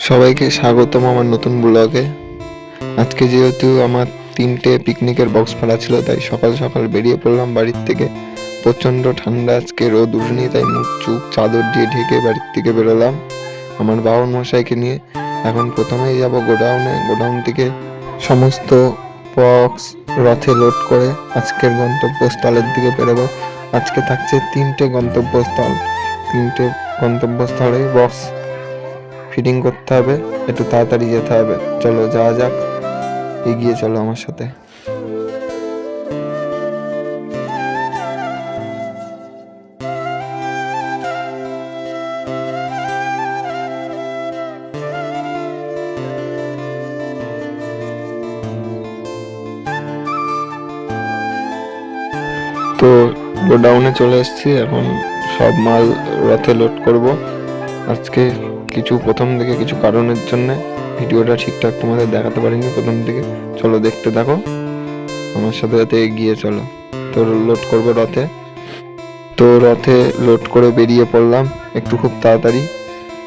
সবাইকে স্বাগতম আমার নতুন ব্লগে। আজকে যেহেতু আমার 3টে পিকনিকের বক্স ভাড়া ছিল, তাই সকাল সকাল বেরিয়ে পড়লাম বাড়ির থেকে। প্রচণ্ড ঠান্ডা, আজকে রোদ উঠেনি, তাই মুখ চুখ চাদর দিয়ে ঢেকে বাড়ির থেকে বেরোলাম আমার বাবন মশাইকে নিয়ে। এখন প্রথমেই যাব গোডাউনে। গোডাউন থেকে সমস্ত বক্স রথে লোড করে আজকের গন্তব্যস্থলের দিকে বেরোবো। আজকে থাকছে 3টে গন্তব্যস্থল। 3টে গন্তব্যস্থলে বক্স ফিটিং করতে হবে, একটু তাড়াতাড়ি যেতে হবে। চলো যাওয়া যাক, এগিয়ে চলো আমার সাথে। তো গোডাউনে চলে এসেছি, এখন সব মাল রথে লোড করব। আজকে প্রথম দিকে কিছু কারণের জন্য ভিডিওটা ঠিকঠাক তোমাদের দেখাতে পারিনি প্রথম দিকে। চলো দেখতে থাকো, আমার সাথে সাথে এগিয়ে চলো। তো লোড করবো রথে। তো রথে লোড করে বেরিয়ে পড়লাম, একটু খুব তাড়াতাড়ি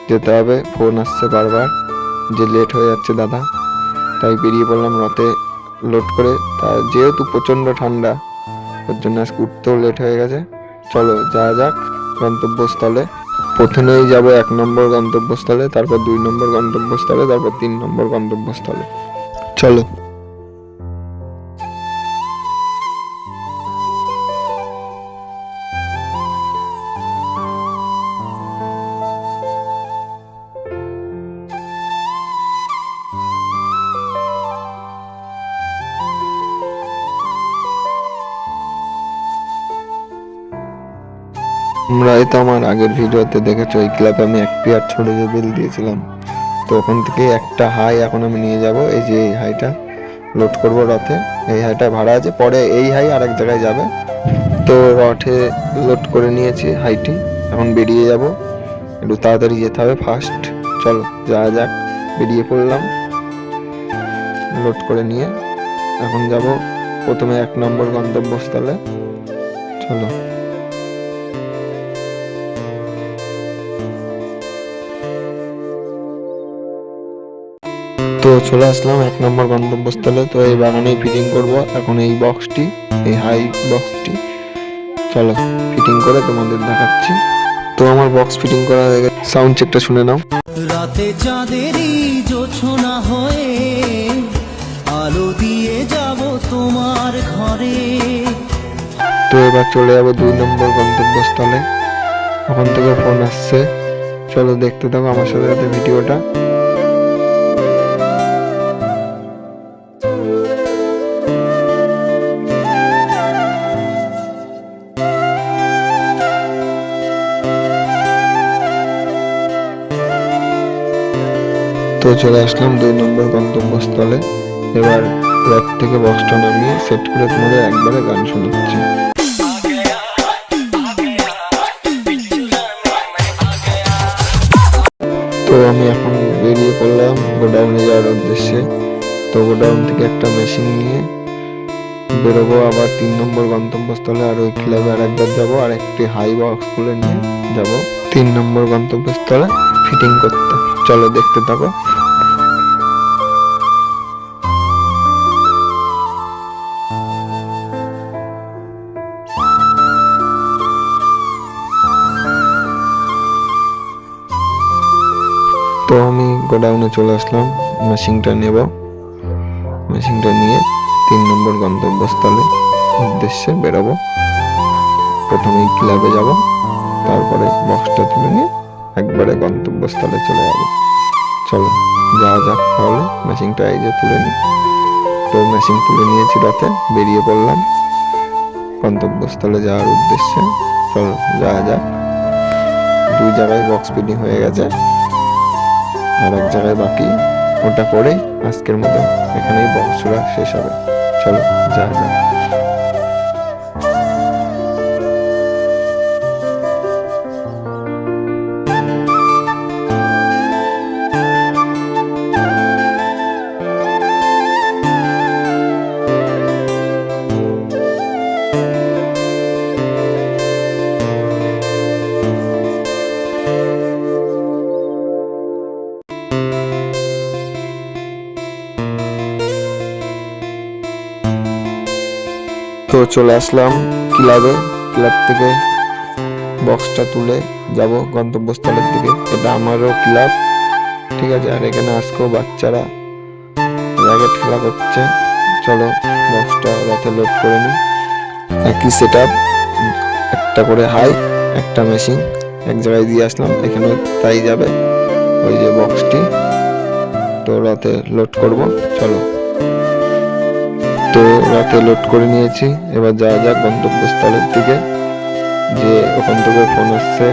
যেতে হবে। ফোন আসছে বারবার যে লেট হয়ে যাচ্ছে দাদা, তাই বেরিয়ে পড়লাম রথে লোড করে। তা যেহেতু প্রচণ্ড ঠান্ডা, ওর জন্য আজকে উঠতেও লেট হয়ে গেছে। চলো যাওয়া যাক গন্তব্যস্থলে। প্রথমেই যাব 1 নম্বর গন্তব্যস্থলে, তারপর 2 নম্বর গন্তব্যস্থলে, তারপর 3 নম্বর গন্তব্যস্থলে। চলো। তোমরা তো আমার আগের ভিডিওতে দেখেছো, এই ক্লাবে আমি 1 পেয়ার ছোট যে বিল দিয়েছিলাম। তো ওখান থেকে একটা হাই এখন আমি নিয়ে যাব। এই যে এই হাইটা লোড করব রথে, এই হাইটা ভাড়া আছে, পরে এই হাই আরেক জায়গায় যাবে। তো রথে লোড করে নিয়েছি হাইটি, এখন বেরিয়ে যাব। একটু তাড়াতাড়ি যেতে হবে ফাস্ট। চলো যাওয়া যাক, বেরিয়ে পড়লাম লোড করে নিয়ে। এখন যাব প্রথমে 1 নম্বর গন্তব্যস্থলে। চলো। তো চলে আসলাম 1 নম্বর গন্তব্যস্থলে। তো এই বাগানেই ফিটিং করব এখন এই বক্সটি, এই হাই বক্সটি। চলো ফিটিং করে তোমাদের দেখাচ্ছি। তো আমার বক্স ফিটিং করা হয়ে গেছে, সাউন্ড চেকটা শুনে নাও। রাতে চাঁদেরই জোছনা হয়ে আলো দিয়ে যাব তোমার ঘরে। তো এবার চলে যাবো 2 নম্বর গন্তব্যস্থলে। ওখান থেকে ফোন আসছে, চলো দেখতে থাকো আমার সাথে সাথে ভিডিওটা। তো চলে আসলাম 2 নম্বর গন্তব্যস্থলে। এবার রথ থেকে বক্সটা নামিয়ে সেট করে তোমাদের একবারে গান শোনাচ্ছি। তো আমি এখন বেরিয়ে পড়লাম গোডাউনে যাওয়ার উদ্দেশ্যে। তো গোডাউন থেকে একটা মেশিন নিয়ে বেরোবো আবার 3 নম্বর গন্তব্যস্থলে। আর ওই ক্লাবে আর একবার যাবো, আর একটি হাই বক্স খুলে নিয়ে যাব 3 নম্বর গন্তব্যস্থলে ফিটিং করতে। চলো দেখতে থাকো। তো আমি গোডাউনে চলে আসলাম, মেশিনটা নেব। মেশিনটা নিয়ে 3 নম্বর গন্তব্যস্থলে উদ্দেশ্যে বেরোবো। প্রথমেই ক্লাবে যাব, তারপরে বক্সটা তুলে নিয়ে একবারে গন্তব্যস্থলে চলে যাব। চলো যাওয়া যাক তাহলে। মেশিনটা এই যে তুলে নিই। তো মেশিন তুলে নিয়েছি রথে, বেরিয়ে পড়লাম গন্তব্যস্থলে যাওয়ার উদ্দেশ্যে। চলো যাওয়া যাক। 2 জায়গায় বক্স ফিটিং হয়ে গেছে, আর 1 জায়গায় বাকি। ওটা করেই আজকের মতো এখানেই বক্সটা শেষ হবে। চলো যাওয়া যাক। তো চলে আসলাম ক্লাব থেকে বক্সটা তুলে যাব গন্তব্যস্থলের দিকে। এটা আমারও ক্লাব, ঠিক আছে। আর এখানে আজকেও বাচ্চারা র্যাকেট খেলা করছে। চলো বক্সটা রাতে লোড করে নিই। একই সেট আপ, একটা করে হাই, একটা মেশিন এক জায়গায় দিয়ে আসলাম। এখানে তাই যাবে ওই যে বক্সটি, তো রাতে লোড করব। চলো, তো রাতে লোড করে নিয়েছি। এবার যাওয়া যাক গন্তব্যস্থলের দিকে। যে ওখান থেকে ফোন আসছে,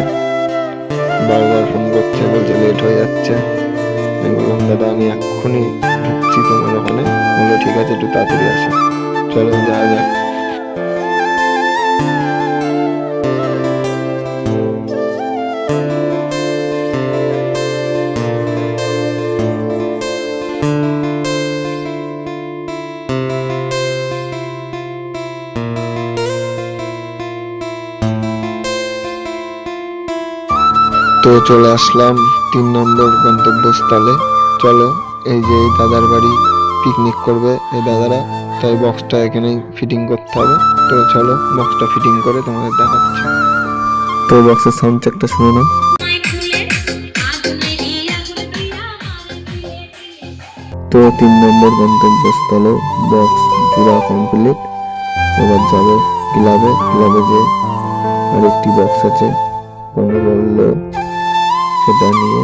বারবার ফোন করছে, বলছে লেট হয়ে যাচ্ছে। আমি বললাম দাদা আমি এক্ষুনি ঢুকছি তোমার ওখানে। বললো ঠিক আছে, একটু তাড়াতাড়ি আসো। চলো যাওয়া যাক। তো চলে আসলাম 3 নম্বর গন্তব্যস্থলে। চলো, এই যে এই দাদার বাড়ি পিকনিক করবে এই দাদারা, তাই বক্সটা এখানেই ফিটিং করতে হবে। তো চলো বক্সটা ফিটিং করে তোমাদের দেখাচ্ছি। তো বক্সের সাউন্ড চেকটা শুনে নাও। তো 3 নম্বর গন্তব্যস্থলে বক্স জোড়া কমপ্লিট। এবার যাবো ক্লাবে যে আরেকটি বক্স আছে, কোনো বললো সেটা নিয়ে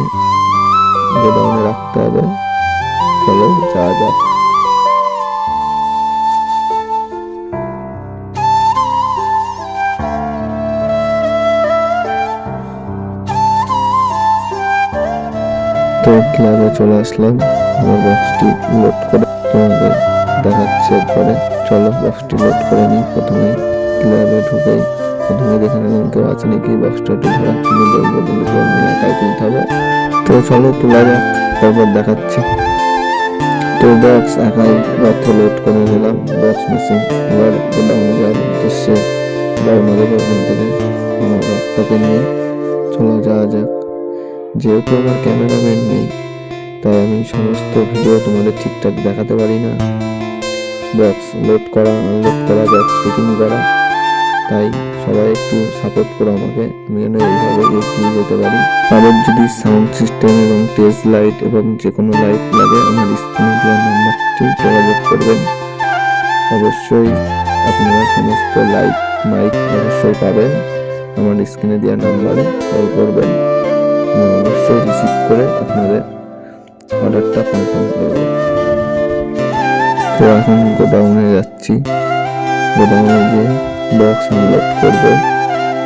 গোডাউনে রাখতে হবে। চলো যাওয়া যাক। তো ক্লাবে চলে আসলাম, আমার বক্সটি লোড করে তোমাদের দেখাচ্ছি একবারে। চলো বক্সটি লোড করে নিই। প্রথমে ক্লাবে ঢুকেই প্রথমে দেখে নিলাম কেউ আছে নাকি, বক্সটা একটু ধরার জন্য বলবো, কিন্তু কেউ নিয়ে একাই তুলতে হবে। তো চলো তোলা যাক, তারপর দেখাচ্ছি। তো বক্স একাই রথে লোড করে নিলাম বক্স মেশিন। এবার গোডাউনে যাওয়ার উদ্দেশ্যে রওনা দেবো ওখান থেকে আমার রথটাকে নিয়ে। চলো যাওয়া যাক। যেহেতু আমার ক্যামেরাম্যান নেই, তাই আমি সমস্ত ভিডিও তোমাদের ঠিকঠাক দেখাতে পারি না। বক্স লোড করা, আনলোড করা, বক্স ফিটিং করা, তাই সবাই একটু সাপোর্ট করো আমাকে, আমি যেন এইভাবে এগিয়ে যেতে পারি। আবার যদি সাউন্ড সিস্টেম এবং টেস্ট লাইট এবং যে কোনো লাইট লাগে, আমার স্ক্রিনে দেওয়া নাম্বারটি যোগাযোগ করবেন। অবশ্যই আপনারা সমস্ত লাইট মাইক অবশ্যই পাবেন আমার স্ক্রিনে দেওয়া নাম্বারে কল করবেন। আমি অবশ্যই রিসিভ করে আপনাদের অর্ডারটা কনফার্ম করব। তো এখন গোডাউনে যাচ্ছি, গোডাউনে গিয়ে বক্স আনলোড করবো,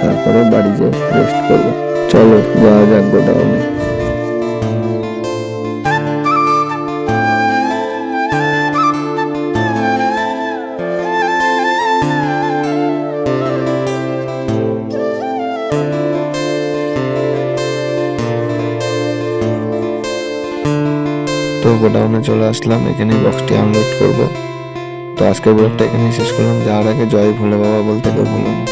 তারপরে বাড়ি যেয়ে রেস্ট করবো। চলো যাওয়া যাক গোডাউনে। তো গোডাউনে চলে আসলাম, এখানে বক্সটি আনলোড করব। তো আজকের ব্লগটা এখানেই শেষ করলাম। যাওয়ার আগে জয় ভোলে বাবা বলতে কেউ ভুলো না।